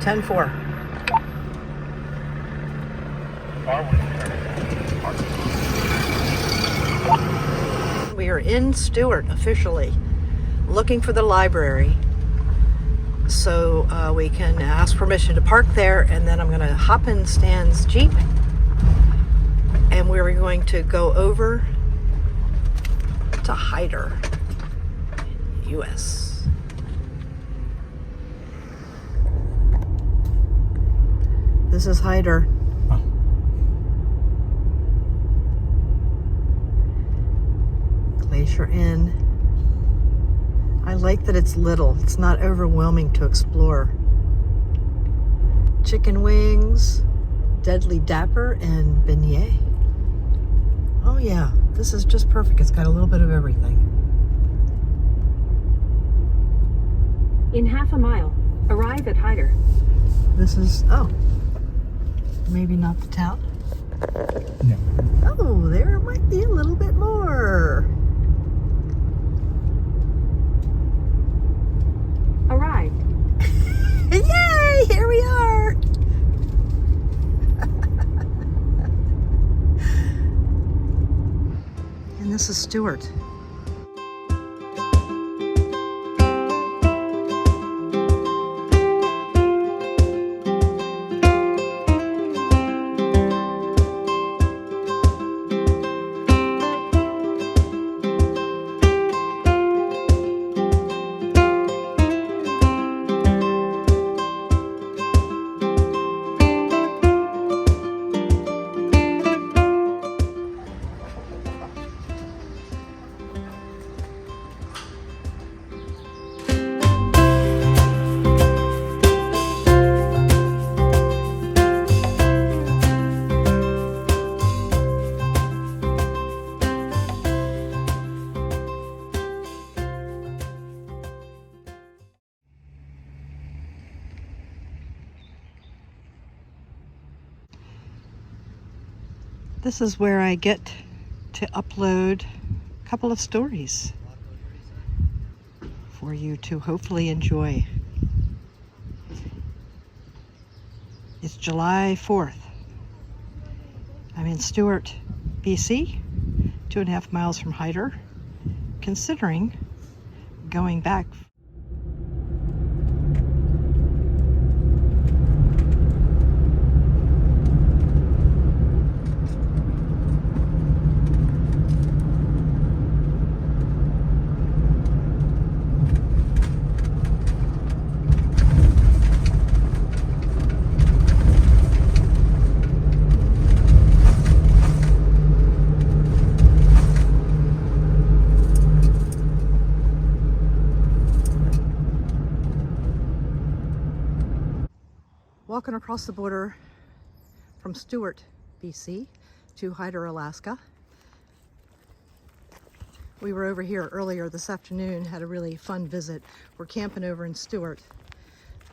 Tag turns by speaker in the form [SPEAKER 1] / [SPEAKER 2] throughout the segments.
[SPEAKER 1] 10-4. We are in Stewart officially, looking for the library. So we can ask permission to park there, and then I'm going to hop in Stan's Jeep and we're going to go over to Hyder, US. This is Hyder. Glacier Inn. I like that it's little. It's not overwhelming to explore. Chicken wings, Deadly Dapper, and beignet. Oh yeah, this is just perfect. It's got a little bit of everything.
[SPEAKER 2] In half a mile, arrive at Hyder.
[SPEAKER 1] This is, oh, maybe not the town?
[SPEAKER 3] No.
[SPEAKER 1] Oh, there might be a little bit more.
[SPEAKER 2] Arrived.
[SPEAKER 1] Yay, here we are. And this is Stewart. This is where I get to upload a couple of stories for you to hopefully enjoy. It's July 4th. I'm in Stewart, BC, 2.5 miles from Hyder, considering going back. Walking across the border from Stewart, BC to Hyder, Alaska. We were over here earlier this afternoon, had a really fun visit. We're camping over in Stewart,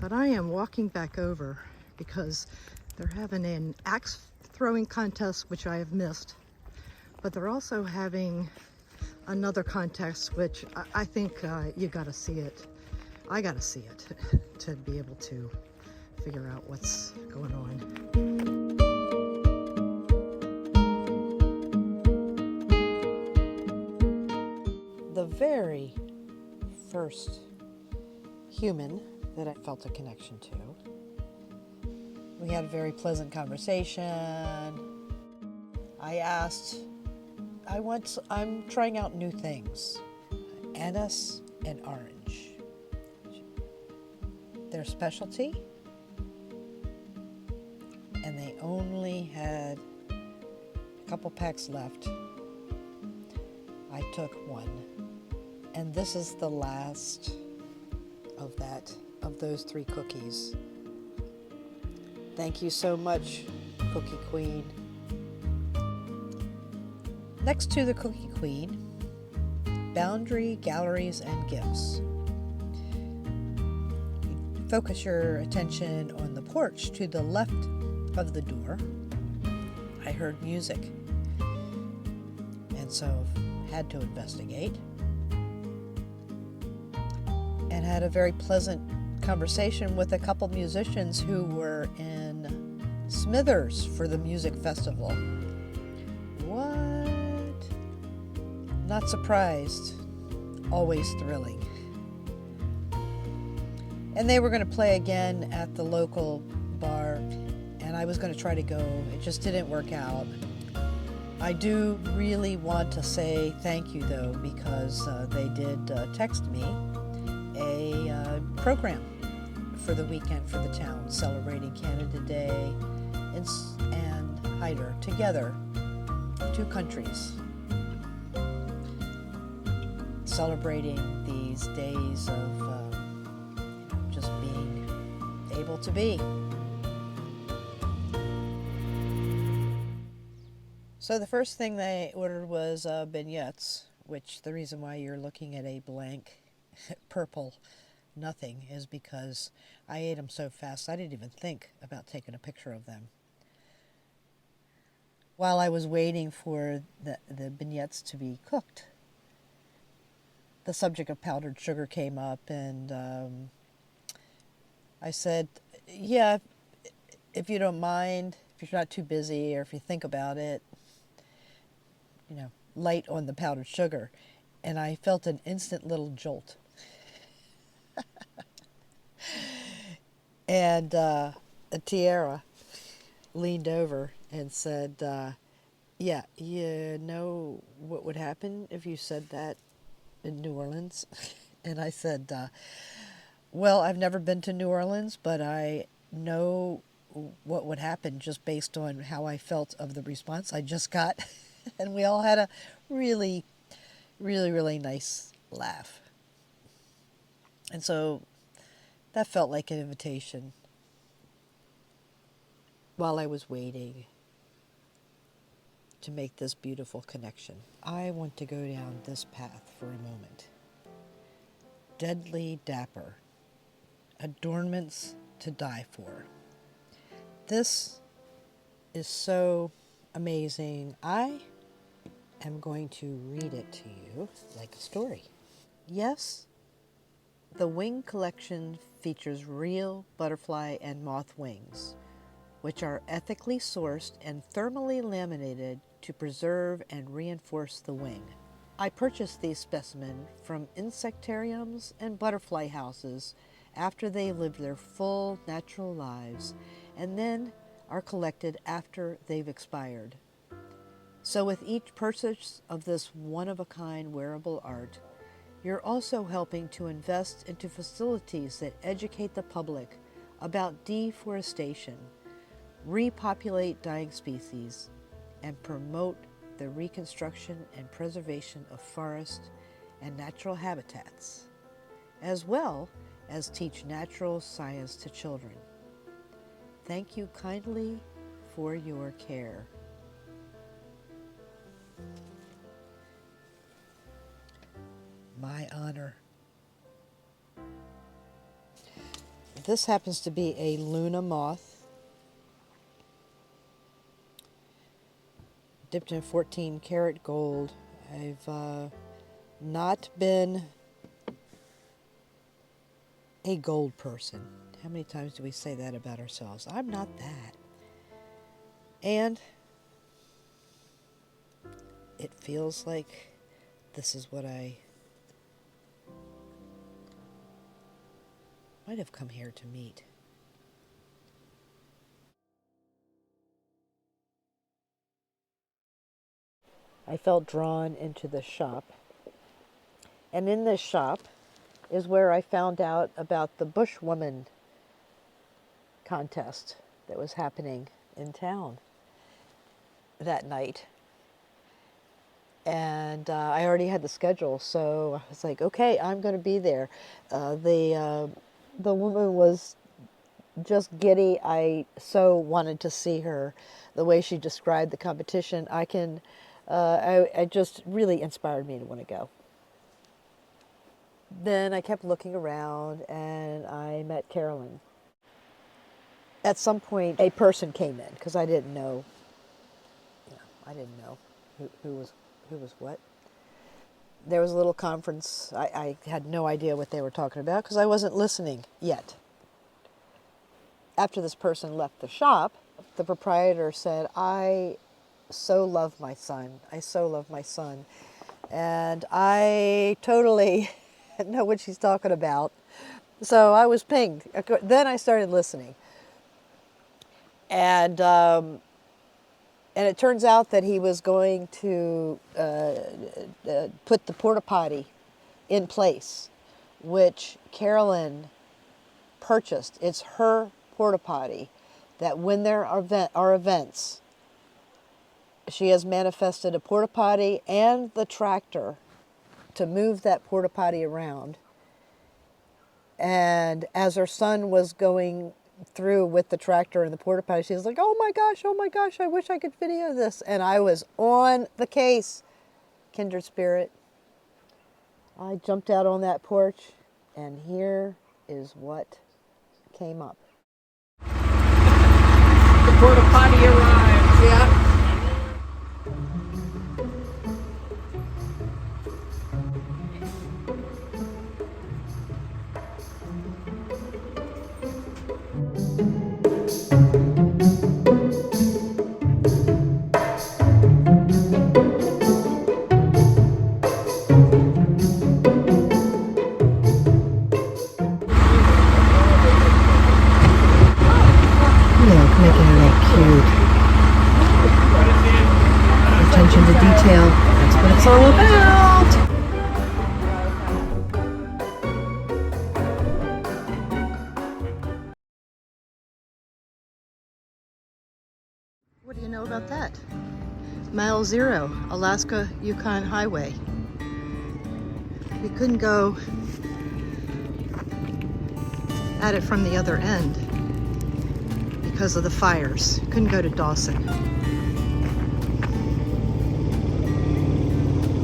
[SPEAKER 1] but I am walking back over because they're having an axe throwing contest, which I have missed, but they're also having another contest, which I think you gotta see it. I gotta see it to be able to figure out what's going on. The very first human that I felt a connection to, we had a very pleasant conversation. I asked, I'm trying out new things. Anise and orange. Their specialty, and they only had a couple packs left. I took one, and this is the last of those 3 cookies. Thank you so much, Cookie Queen. Next to the Cookie Queen, Boundary, Galleries, and Gifts. You focus your attention on the porch to the left of the door. I heard music, and so had to investigate, and had a very pleasant conversation with a couple musicians who were in Smithers for the music festival. What? Not surprised. Always thrilling. And they were going to play again at the local bar, and I was going to try to go. It just didn't work out. I do really want to say thank you, though, because they did text me a program for the weekend for the town, celebrating Canada Day and Hyder together, two countries, celebrating these days of just being able to be. So the first thing they ordered was beignets, which the reason why you're looking at a blank purple nothing is because I ate them so fast I didn't even think about taking a picture of them. While I was waiting for the beignets to be cooked, the subject of powdered sugar came up, and I said, yeah, if you don't mind, if you're not too busy, or if you think about it, light on the powdered sugar. And I felt an instant little jolt. And Tiara leaned over and said, yeah, you know what would happen if you said that in New Orleans? And I said, well, I've never been to New Orleans, but I know what would happen just based on how I felt of the response I just got. And we all had a really, really, really nice laugh. And so that felt like an invitation while I was waiting to make this beautiful connection. I want to go down this path for a moment. Deadly dapper. Adornments to die for. This is so amazing. I am going to read it to you like a story. Yes, the wing collection features real butterfly and moth wings, which are ethically sourced and thermally laminated to preserve and reinforce the wing. I purchased these specimens from insectariums and butterfly houses after they lived their full natural lives, and then are collected after they've expired. So with each purchase of this one-of-a-kind wearable art, you're also helping to invest into facilities that educate the public about deforestation, repopulate dying species, and promote the reconstruction and preservation of forest and natural habitats, as well as teach natural science to children. Thank you kindly for your care. My honor. This happens to be a Luna moth, dipped in 14 karat gold. I've not been a gold person. How many times do we say that about ourselves? I'm not that. And it feels like this is what I might have come here to meet. I felt drawn into the shop. And in this shop is where I found out about the Bushwoman contest that was happening in town that night. And I already had the schedule, so I was like, okay, I'm going to be there. The woman was just giddy. I so wanted to see her. The way she described the competition, I just really inspired me to want to go. Then I kept looking around, and I met Carolyn. At some point, a person came in because I didn't know. I didn't know who was what. there was a little conference. I had no idea what they were talking about because I wasn't listening yet. After this person left the shop, the proprietor said, I so love my son. I so love my son. And I totally know what she's talking about. So I was pinged. Then I started listening. And it turns out that he was going to put the porta potty in place, which Carolyn purchased. It's her porta potty that when there are events, she has manifested a porta potty and the tractor to move that porta potty around. And as her son was going through with the tractor and the porta potty, she was like, oh my gosh, I wish I could video this. And I was on the case, kindred spirit. I jumped out on that porch, and here is what came up.
[SPEAKER 3] The porta potty arrived.
[SPEAKER 1] Yeah. Look, making it all cute. Attention to detail. That's what it's all about. What do you know about that? Mile Zero, Alaska Yukon Highway. We couldn't go at it from the other end because of the fires. Couldn't go to Dawson.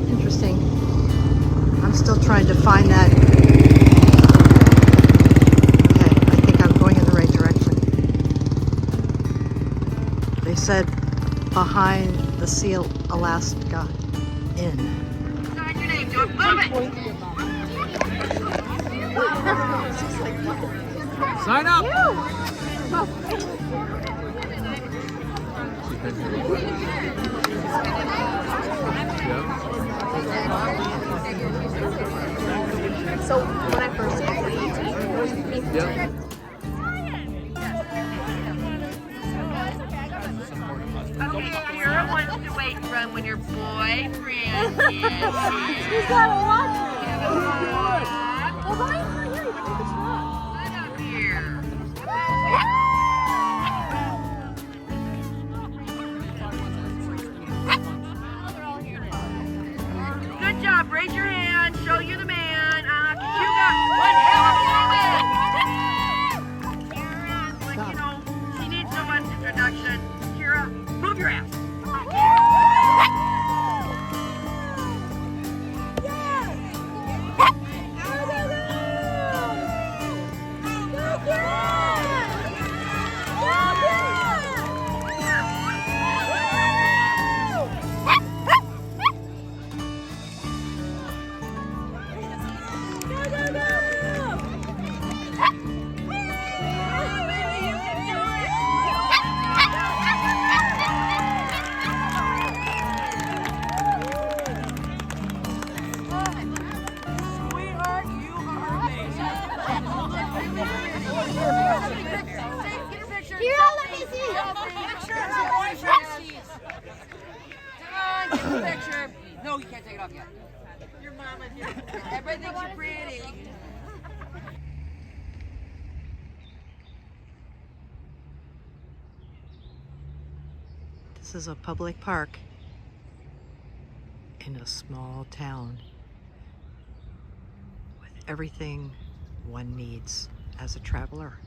[SPEAKER 1] Interesting. I'm still trying to find that. Okay, I think I'm going in the right direction. They said behind the Seal Alaska Inn.
[SPEAKER 4] Sign your name, do it, move it!
[SPEAKER 3] Sign up.
[SPEAKER 2] So when I first got my 18,
[SPEAKER 3] Yep.
[SPEAKER 4] Okay, Kira wants to wait and run when your boyfriend is here.
[SPEAKER 2] he's got a watch. Well, Ryan's not here. He went to the shop.
[SPEAKER 4] I'm out here. Good job. Raise your hand. Show you the man. You got one hell of a woman. Kira, like, you know, she needs someone's introduction. Kira, move your ass. Picture. No, you can't take it off yet. Your mama here. Everybody thinks you're pretty.
[SPEAKER 1] This is a public park in a small town with everything one needs as a traveler.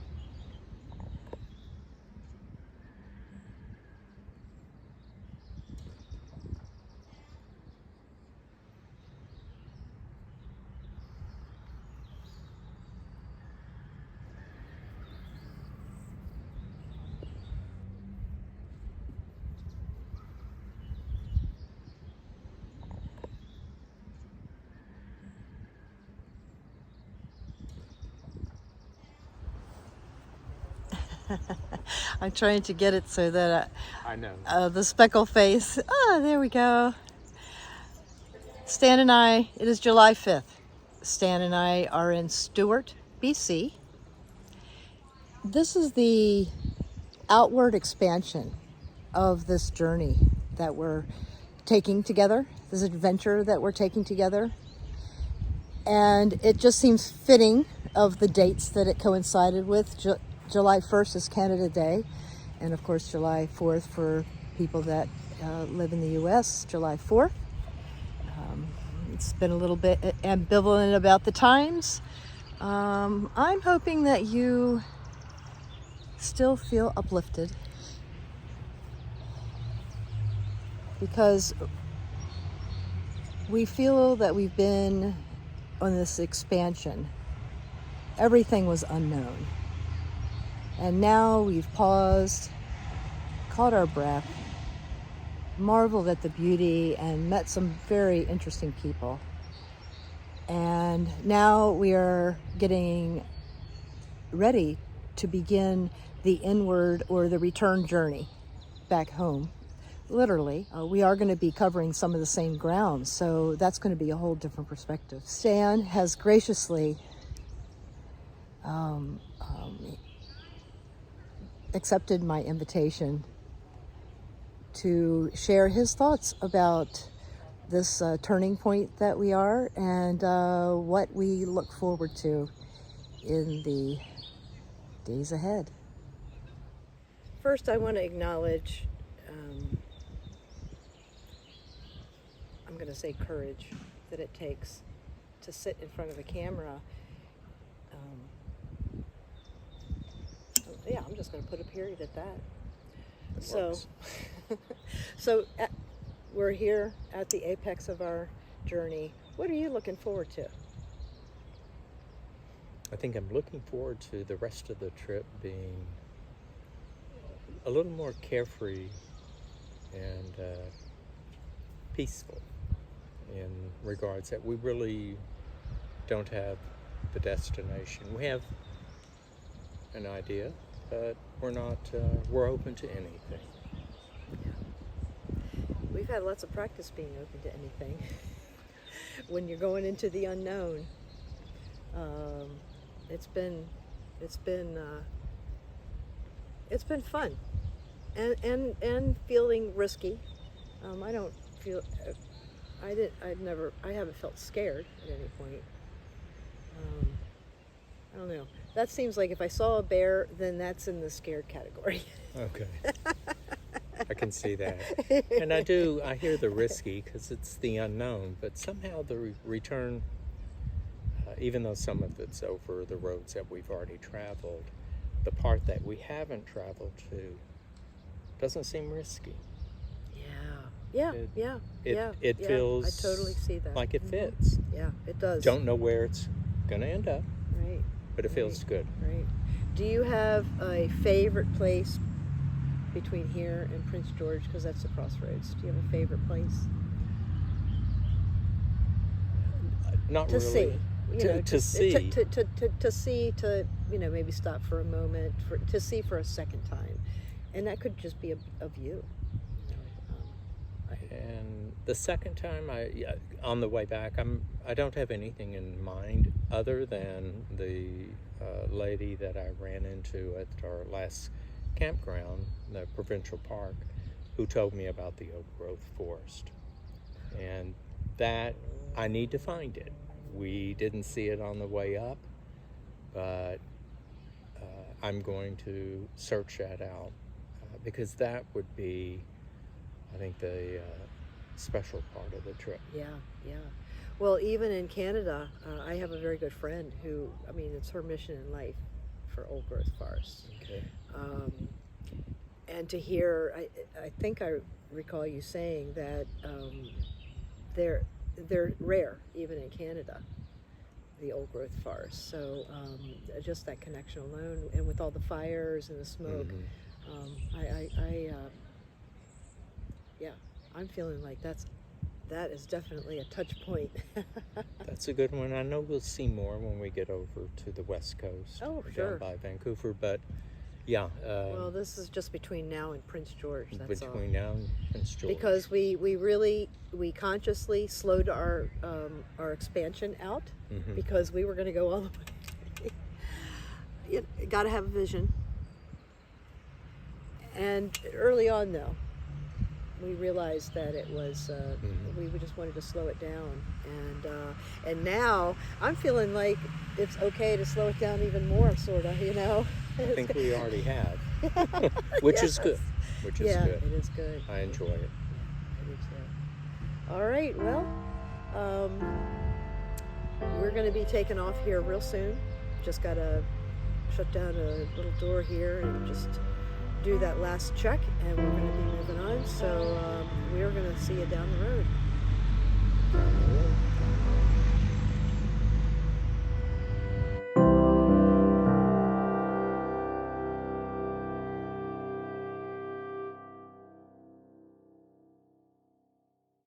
[SPEAKER 1] I'm trying to get it so that
[SPEAKER 3] I know.
[SPEAKER 1] the speckle face. There we go. Stan and I, it is July 5th. Stan and I are in Stewart, BC. This is the outward expansion of this journey that we're taking together, this adventure that we're taking together. And it just seems fitting of the dates that it coincided with. July 1st is Canada Day, and of course July 4th for people that live in the US, July 4th. It's been a little bit ambivalent about the times. I'm hoping that you still feel uplifted, because we feel that we've been on this expansion. Everything was unknown. And now we've paused, caught our breath, marveled at the beauty, and met some very interesting people. And now we are getting ready to begin the inward or the return journey back home. Literally, we are going to be covering some of the same ground, so that's going to be a whole different perspective. Stan has graciously accepted my invitation to share his thoughts about this turning point that we are, and what we look forward to in the days ahead. First, I want to acknowledge, I'm going to say courage, that it takes to sit in front of a camera. Yeah, I'm just going to put a period at that. So we're here at the apex of our journey. What are you looking forward to?
[SPEAKER 5] I think I'm looking forward to the rest of the trip being a little more carefree and peaceful, in regards that we really don't have the destination. We have an idea, but we're open to anything.
[SPEAKER 1] We've had lots of practice being open to anything. When you're going into the unknown, it's been fun, and feeling risky. I haven't felt scared at any point. I don't know. That seems like if I saw a bear, then that's in the scared category.
[SPEAKER 5] Okay. I can see that. And I hear the risky, because it's the unknown, but somehow the return, even though some of it's over the roads that we've already traveled, the part that we haven't traveled to doesn't seem risky.
[SPEAKER 1] It
[SPEAKER 5] feels,
[SPEAKER 1] I totally see that.
[SPEAKER 5] like it fits.
[SPEAKER 1] Yeah, it does.
[SPEAKER 5] Don't know where it's going to end up,
[SPEAKER 1] Right.
[SPEAKER 5] but it feels good.
[SPEAKER 1] Right. Do you have a favorite place between here and Prince George? Because that's the crossroads. Do you have a favorite place?
[SPEAKER 5] Not
[SPEAKER 1] To
[SPEAKER 5] really.
[SPEAKER 1] see.
[SPEAKER 5] To see.
[SPEAKER 1] To see, to maybe stop for a moment, to see for a second time. And that could just be a view.
[SPEAKER 5] And the second time, on the way back, I don't have anything in mind other than the lady that I ran into at our last campground, the provincial park, who told me about the oak growth forest. And that, I need to find it. We didn't see it on the way up, but I'm going to search that out, because that would be, I think, the special part of the trip.
[SPEAKER 1] Yeah. Well, even in Canada, I have a very good friend who, it's her mission in life for old growth forests.
[SPEAKER 5] Okay.
[SPEAKER 1] And to hear, I think I recall you saying that they're rare, even in Canada, the old growth forests. So just that connection alone, and with all the fires and the smoke, I'm feeling like that is definitely a touch point.
[SPEAKER 5] That's a good one. I know we'll see more when we get over to the West Coast.
[SPEAKER 1] Oh,
[SPEAKER 5] or
[SPEAKER 1] sure.
[SPEAKER 5] down by Vancouver, but Yeah.
[SPEAKER 1] Well, this is just between now and Prince George. That's all.
[SPEAKER 5] Between now and Prince George.
[SPEAKER 1] Because we consciously slowed our expansion out because we were going to go all the way. You got to have a vision. And early on, though, we realized that it was we just wanted to slow it down, and now I'm feeling like it's okay to slow it down even more, sort of, you know.
[SPEAKER 5] I think we already have, which is good. Which is good.
[SPEAKER 1] It is good.
[SPEAKER 5] I enjoy it.
[SPEAKER 1] I do too. All right, well, we're going to be taking off here real soon. Just got to shut down a little door here and just do that last check, and we're going to be moving on. So we are going to see you down the road.